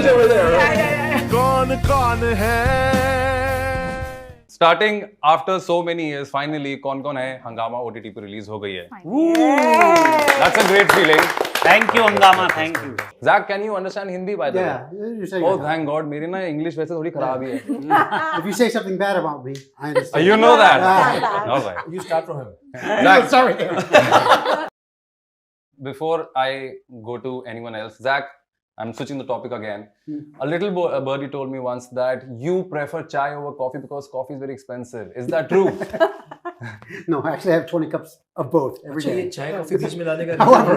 judge over there. कौन कौन है? Starting after so many years, finally, कौन कौन है हंगामा OTT पे रिलीज हो गई है. That's a great feeling. Thank you, Hungama. Thank you. Zach, can you understand Hindi by the way? You're saying Oh, thank God. मेरी ना English वैसे थोड़ी खराब ही है. If you say something bad about me, I understand. You know that. All right. You start from him. Zach, Sorry. before I go to anyone else, Zach, I'm switching the topic again. A little birdie told me once that you prefer chai over coffee because coffee is very expensive. Is that true? No, actually, I have 20 cups of both every day. चाय coffee बीच में लाने का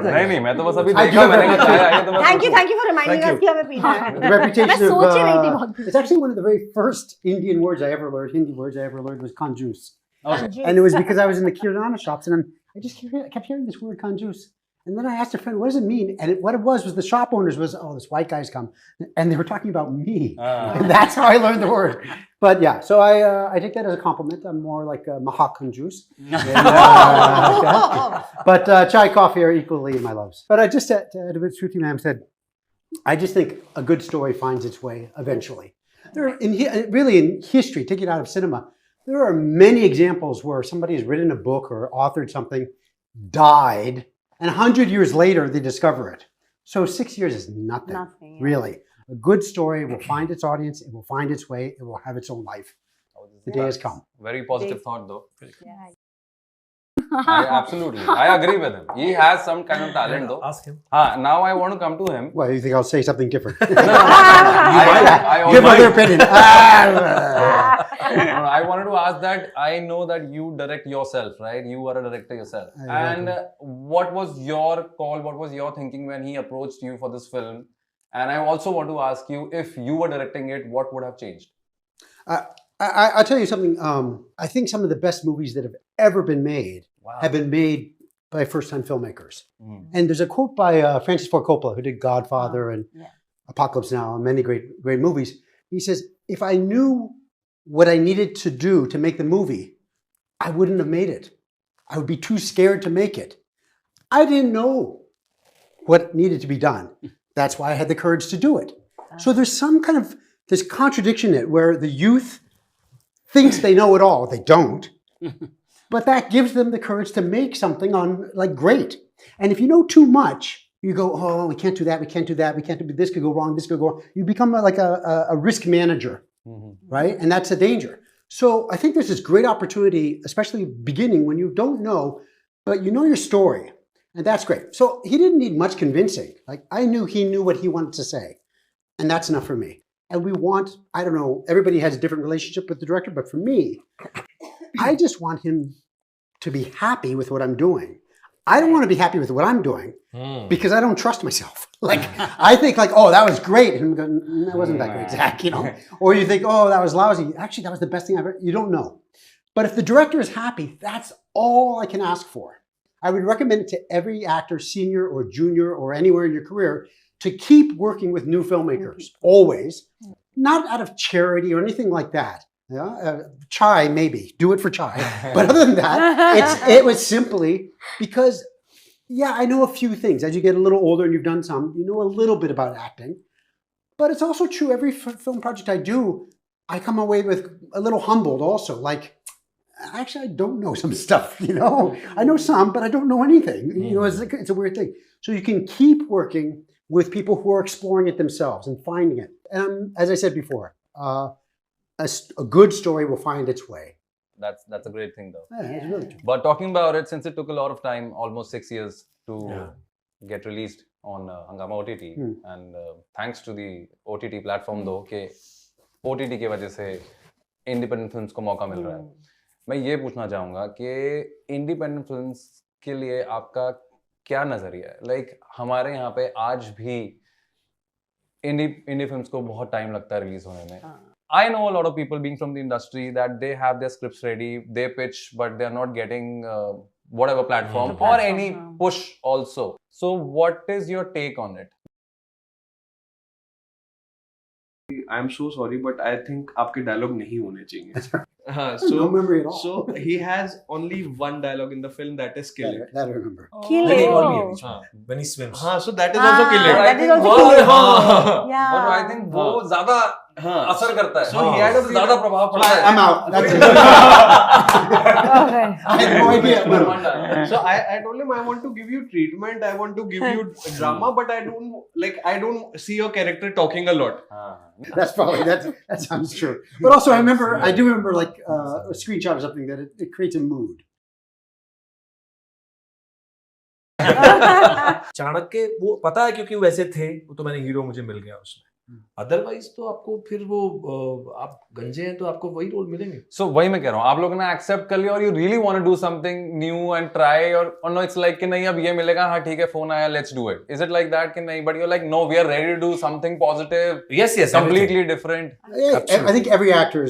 नहीं मैं तो बस अभी देखा मैंने कहा चाय आई है तो मैं Thank you for reminding us कि हमें पीना है. The reputation मैं सोच ही रही थी बहुत. it's actually one of the very first Indian words I ever learned, Hindi words I ever learned was kanjoos. Okay. And it was because I was in the kirana shops and I just kept hearing this word kanjoos. And then I asked a friend, what does it mean? And what it was the shop owners was, oh, this white guy's come. And they were talking about me. And that's how I learned the word. But yeah, so I take that as a compliment. I'm more like a maha kanjoos. But chai, coffee are equally my loves. But I just said, Shruti ma'am said, I just think a good story finds its way eventually. Really in history, take it out of cinema, there are many examples where somebody has written a book or authored something, died, and 100 years later, they discover it. So 6 years is nothing. Really. A good story will find its audience. It will find its way. It will have its own life. The day has come. Very positive thought though. Yeah. Absolutely. I agree with him. He has some kind of talent though. Ask him. Now I want to come to him. Well, you think I'll say something different? I Give my opinion. I wanted to ask that I know that you direct yourself, right? You are a director yourself. And what was your call? What was your thinking when he approached you for this film? And I also want to ask you, if you were directing it, what would have changed? I'll tell you something. I think some of the best movies that have ever been made have been made by first-time filmmakers. And there's a quote by Francis Ford Coppola, who did Godfather and Apocalypse Now and many great movies. He says, if I knew what I needed to do to make the movie, I wouldn't have made it. I would be too scared to make it. I didn't know what needed to be done. That's why I had the courage to do it. So there's some kind of this contradiction in it where the youth thinks they know it all. They don't. But that gives them the courage to make something great. And if you know too much, you go, oh, we can't do that, we can't do that, we can't do this, could go wrong, this could go wrong. You become like a risk manager, right? And that's a danger. So I think there's this great opportunity, especially beginning when you don't know, but you know your story. And that's great. So he didn't need much convincing. Like I knew he knew what he wanted to say. And that's enough for me. And we want, I don't know, everybody has a different relationship with the director, but for me, I just want him to be happy with what I'm doing. I don't want to be happy with what I'm doing because I don't trust myself. Like, I think like, oh, that was great. And that wasn't that great, Zach, you know? Or you think, oh, that was lousy. Actually, that was the best thing I've ever, you don't know. But if the director is happy, that's all I can ask for. I would recommend it to every actor, senior or junior or anywhere in your career, to keep working with new filmmakers, always. Not out of charity or anything like that. Yeah, chai, maybe. Do it for chai. But other than that, it was simply because, yeah, I know a few things. As you get a little older and you've done some, you know a little bit about acting. But it's also true, every film project I do, I come away with a little humbled also. Like, actually, I don't know some stuff, you know? I know some, but I don't know anything. You know, it's a weird thing. So you can keep working with people who are exploring it themselves and finding it. And as I said before, a good story will find its way. That's a great thing though. Yeah, it's really true. But talking about it, since it took a lot of time, almost 6 years to get released on Hungama OTT, and thanks to the OTT platform though, कि OTT की वजह से independent films को मौका मिल रहा है. मैं ये पूछना चाहूँगा कि independent films के लिए आपका क्या नजरिया है? Like हमारे यहाँ पे आज भी indie films को बहुत टाइम लगता है रिलीज होने में. I know a lot of people being from the industry that they have their scripts ready, they pitch, but they are not getting whatever platform or any push also. So what is your take on it? I'm so sorry, but I think आपके dialogue नहीं होने चाहिए. No memory at all. So he has only one dialogue in the film, that is kill it. That I remember. Kill Then he it. called me बीच में, when he swims. So that is also kill it. That is also वो- kill it. हाँ, Yeah. but I think वो ज़्यादा असर करता है. So he had a ज़्यादा प्रभाव पड़ता है. I'm out. That's it. Okay. I had no idea. So I told him I want to give you treatment, I want to give you drama, but I don't see your character talking a lot. That's probably that sounds true. But also, I do remember like a screenshot or something that it creates a mood. Chanakya वो पता है क्योंकि वैसे थे, वो तो मैंने hero मुझे मिल गया उसमें. अदरवाइज तो आपको फिर वो आप गंजे हैं तो आपको वही रोल मिलेंगे. So वही मैं कह रहा हूँ, आप लोगों ने accept कर लिया और you really want to do something new and try or no, it's like कि नहीं अब ये मिलेगा, हाँ ठीक है फोन आया, let's do it. Is it like that कि नहीं? But you're like no, we are ready to do something positive. Yes, Completely different. I think every actor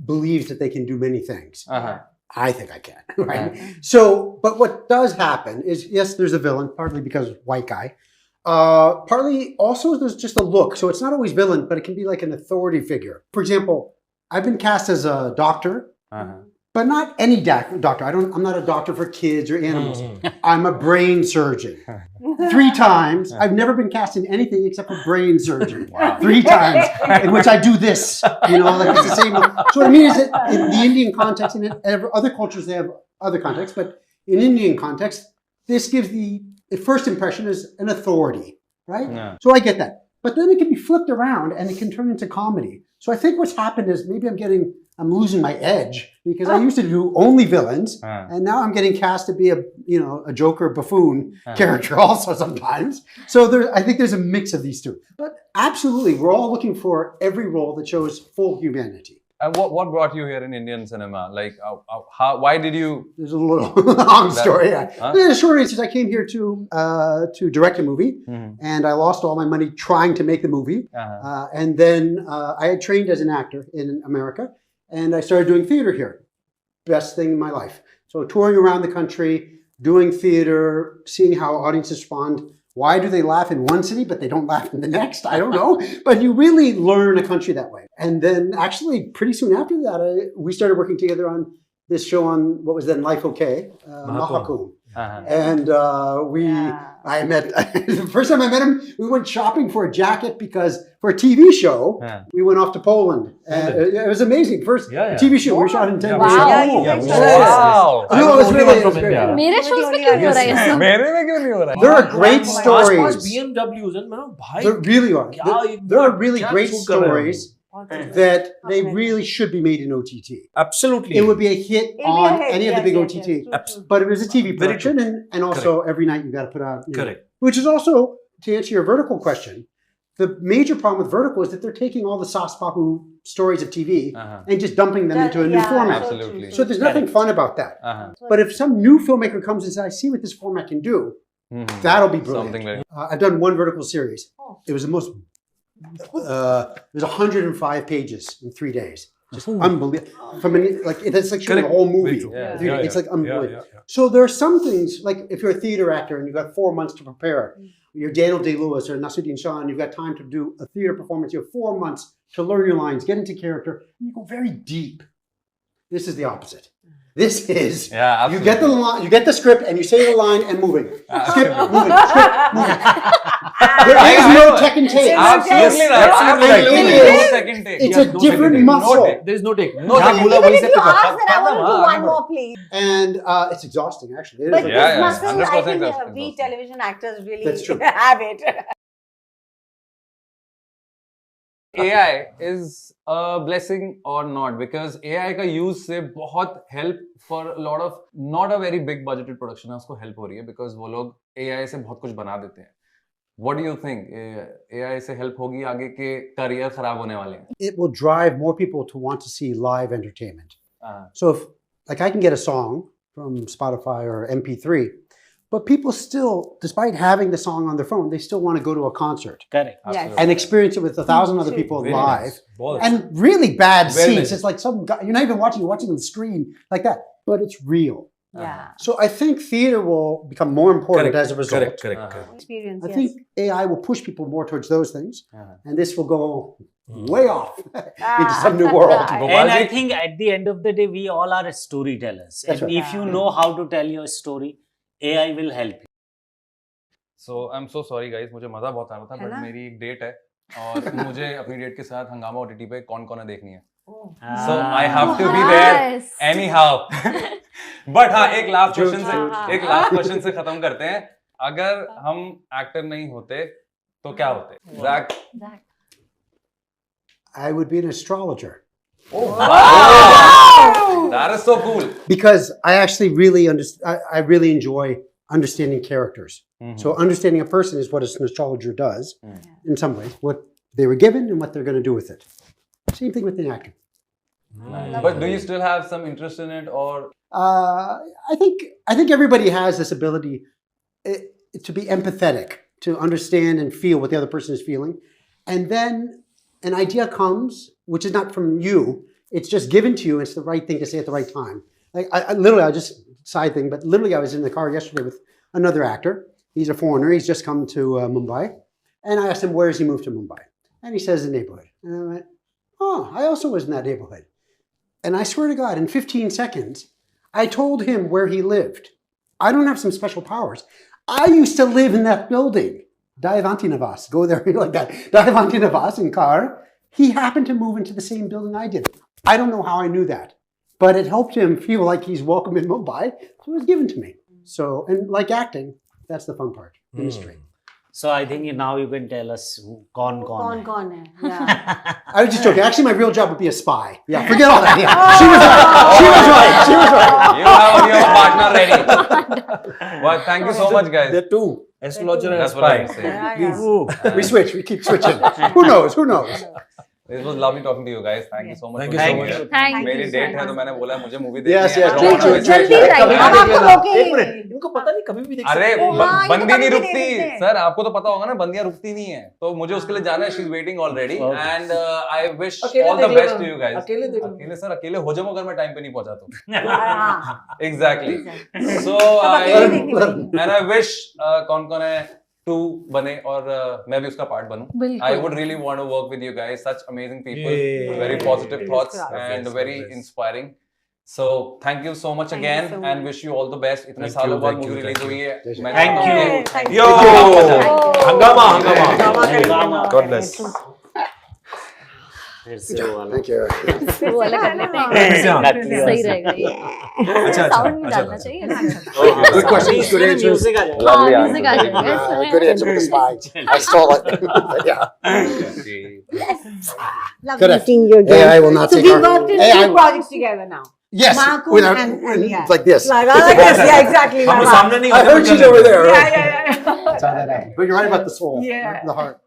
believes that they can do many things. I think I can. Right? So, but what does happen is, yes, there's a villain, partly because white guy. Partly also there's just a look. So it's not always villain, but it can be like an authority figure. For example, I've been cast as a doctor, but not any doctor. I'm not a doctor for kids or animals. I'm a brain surgeon. 3 times. I've never been cast in anything except for brain surgery. 3 times in which I do this. Like it's the same. So what I mean is that in the Indian context, and in other cultures they have other contexts, but in Indian context, this gives the first impression is an authority, right? Yeah. So I get that. But then it can be flipped around and it can turn into comedy. So I think what's happened is maybe I'm losing my edge because I used to do only villains and now I'm getting cast to be a joker buffoon character also sometimes. So I think there's a mix of these two. But absolutely, we're all looking for every role that shows full humanity. And what brought you here in Indian cinema? Like, why did you? There's a little long story. The short answer is I came here to direct a movie, and I lost all my money trying to make the movie. And then I had trained as an actor in America, and I started doing theater here. Best thing in my life. So touring around the country, doing theater, seeing how audiences respond. Why do they laugh in one city, but they don't laugh in the next? I don't know. But you really learn a country that way. And then actually pretty soon after that, we started working together on this show on what was then Life OK, Mahakum. And I met, the first time I met him, we went shopping for a jacket because for a TV show, we went off to Poland. And it was amazing. First TV show, we shot in 10 days. Wow. No, it was really मेरे shows में क्यों नहीं हो रहा है ये सब? मेरे में क्यों नहीं हो रहा है? There are great stories. BMWs and भाई There really are. There are really great stories that they really should be made in OTT. Absolutely. It would be a hit on any of the big OTT. But it was a TV production, and also every night you got to put out. Correct. Which is also, to answer your vertical question, the major problem with vertical is that they're taking all the Saspahu stories of TV and just dumping them into a new format. Absolutely. So there's nothing fun about that. But if some new filmmaker comes and says, I see what this format can do, that'll be brilliant. I've done one vertical series. It was the most, it was 105 pages in 3 days. Just unbelievable. It's like shooting a whole movie. It's like unbelievable. So there are some things, like if you're a theater actor and you've got 4 months to prepare, you're Daniel Day-Lewis or Nasuddin Shah, and you've got time to do a theater performance, you have 4 months to learn your lines, get into character, and you go very deep. This is the opposite. This is, you get the line, you get the script, and you say the line and moving. Script, moving, script, moving. There is no second take. Absolutely right. It's a different muscle. There is no take. Even if you ask that I want to do one more, please. And it's exhausting, actually. But this muscle, 100% I think exhausting. we television actors really That's true. have it. AI is a blessing or not, because AI का use से बहुत help for a lot of not a very big budgeted production है उसको help हो रही है, because वो लोग AI से बहुत कुछ बना देते हैं. What do you think? AI से help होगी आगे के career खराब होने वाले हैं? It will drive more people to want to see live entertainment. So if, like, I can get a song from Spotify or MP3, but people still, despite having the song on their phone, they still want to go to a concert. Correct. Yes. And experience it with 1,000 other people Very live. nice. And really bad Very scenes. nice. It's like some guy, you're not even watching, you're watching on the screen like that. But it's real. Yeah. So I think theater will become more important as a result. Correct. Experience. I Yes. think AI will push people more towards those things, and this will go way off into Ah. some new world. And I think at the end of the day, we all are storytellers. That's And right. if you know how to tell your story, AI will help you. So I'm so sorry guys, मुझे मजा बहुत आ रहा था, है but ना? मेरी एक date है और मुझे अपनी डेट के साथ हंगामा OTT पे कौन है देखनी है. Ah. So I have to be there Yes. anyhow. But हाँ, एक लास्ट True, क्वेश्चन से खत्म करते हैं. अगर हम एक्टर नहीं होते तो क्या होते? Zack. I would be an astrologer That is so cool. because I actually really I really enjoy understanding characters. So understanding a person is what an astrologer does in some ways, what they were given and what they're going to do with it. Same thing with the acting. But do you still have some interest in it, or I think everybody has this ability to be empathetic, to understand and feel what the other person is feeling, and then an idea comes, which is not from you; it's just given to you. It's the right thing to say at the right time. Like I just side thing, but literally, I was in the car yesterday with another actor. He's a foreigner. He's just come to Mumbai, and I asked him, "Where has he moved to Mumbai?" And he says, "The neighborhood." And I went, "Oh, I also was in that neighborhood." And I swear to God, in 15 seconds, I told him where he lived. I don't have some special powers. I used to live in that building. Dayavanti Navas. Go there like that. Dayavanti Navas in Car. He happened to move into the same building I did. I don't know how I knew that. But it helped him feel like he's welcome in Mumbai. So it was given to me. So, and like acting, that's the fun part. Ministry. So I think now you can tell us who Kaun Kaun hai. hai. Yeah. I was just joking. Actually, my real job would be a spy. Yeah, forget all that. Yeah. She was right. She was right. She was right. you have a partner ready? Well, thank you so much, guys. There are two. Astrologer and That's what I'm spy. saying. Yeah. We switch. We keep switching. Who knows? Who knows? It was lovely talking to you guys. Thank you so much. Thank for you so being much. here. Thank you मेरी so date है much. तो मैंने बोला मुझे movie Yes, देखनी है. yes. I don't wanna जल्दी miss it. कभी अब आपको रोके एक मिनट, इनको पता नहीं कभी भी देख अरे सकते हैं। हाँ, ये तो बंदी कभी नहीं भी रुकती देख सकते हैं। सर, आपको तो पता होगा ना, बंदियां रुकती नहीं है, तो मुझे उसके लिए जाना है. She is waiting already and I wish अकेले ऑल द देख बेस्ट लेना। To you guys. अकेले देख लेना। अकेले सर, अकेले हो जाओ अगर मैं टाइम पे नहीं पहुंचा तो. हाँ. एग्जैक्टली. सो अकेले देखनी पड़ेगी. एंड आई विश कौन है 2 बने और मैं भी उसका part बनूं. I would really want to work with you guys. Such amazing people, very positive thoughts and very inspiring. So thank you so much Thank you again so and much. wish you all the best. इतने Thank सालों you, बाद thank movie you, release thank हुई है. you. मैंने Thank आपको- you. Thank Yo, you. Hungama. Hungama. God bless. फिर से वो वाला. Thank you. वो अलग करना सही रहेगा ये अच्छा साउंड भी अच्छा डालना चाहिए ना Good questions, good answers. Music आ जाएगा. हाँ म्यूजिक आ जाएगा Good answer with the spy. I stole it. But yeah. Lovely Correct. seeing you again. AI will not So take we our- worked in AI 2 projects together now. Yes. Marco Without, and yeah. like this. Like this, yeah, exactly. हम like लोग that. सामने नहीं I होते, heard she's over there. Yeah. Saw that happen. But you're right about the soul. Yeah. The heart.